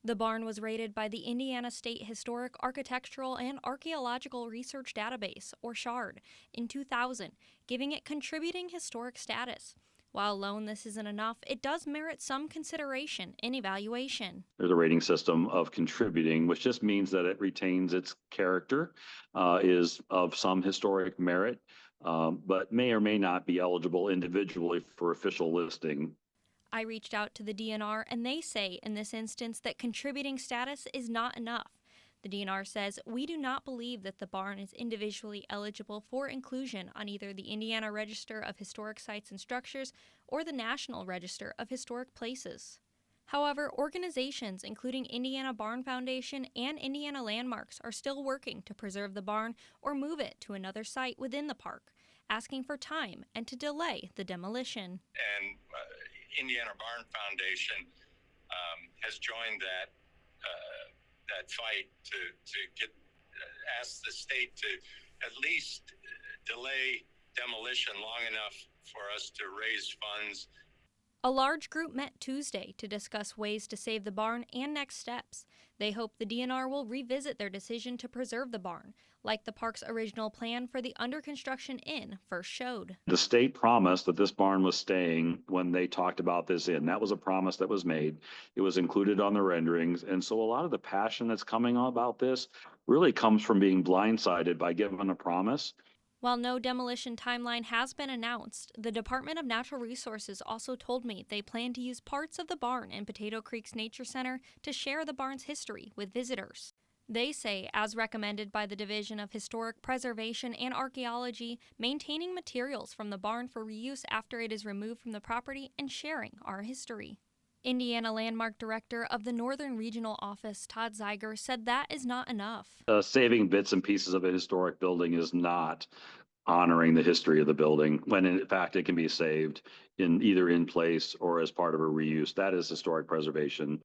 The barn was rated by the Indiana State Historic Architectural and Archaeological Research Database, or SHARD, in 2000, giving it contributing historic status. While alone this isn't enough, it does merit some consideration and evaluation. There's a rating system of contributing, which just means that it retains its character, is of some historic merit, but may or may not be eligible individually for official listing. I reached out to the DNR, and they say in this instance that contributing status is not enough. The DNR says, "We do not believe that the barn is individually eligible for inclusion on either the Indiana Register of Historic Sites and Structures or the National Register of Historic Places." However, organizations including Indiana Barn Foundation and Indiana Landmarks are still working to preserve the barn or move it to another site within the park, asking for time and to delay the demolition. And Indiana Barn Foundation has joined that fight to get ask the state to at least delay demolition long enough for us to raise funds. A large group met Tuesday to discuss ways to save the barn and next steps. They hope the DNR will revisit their decision to preserve the barn, like the park's original plan for the under construction inn first showed. The state promised that this barn was staying when they talked about this inn. That was a promise that was made. It was included on the renderings. And so a lot of the passion that's coming about this really comes from being blindsided by giving a promise. While no demolition timeline has been announced, the Department of Natural Resources also told me they plan to use parts of the barn in Potato Creek's Nature Center to share the barn's history with visitors. They say, as recommended by the Division of Historic Preservation and Archaeology, maintaining materials from the barn for reuse after it is removed from the property and sharing our history. Indiana Landmark Director of the Northern Regional Office, Todd Zeiger, said that is not enough. Saving bits and pieces of a historic building is not honoring the history of the building, when in fact it can be saved in either in place or as part of a reuse. That is historic preservation.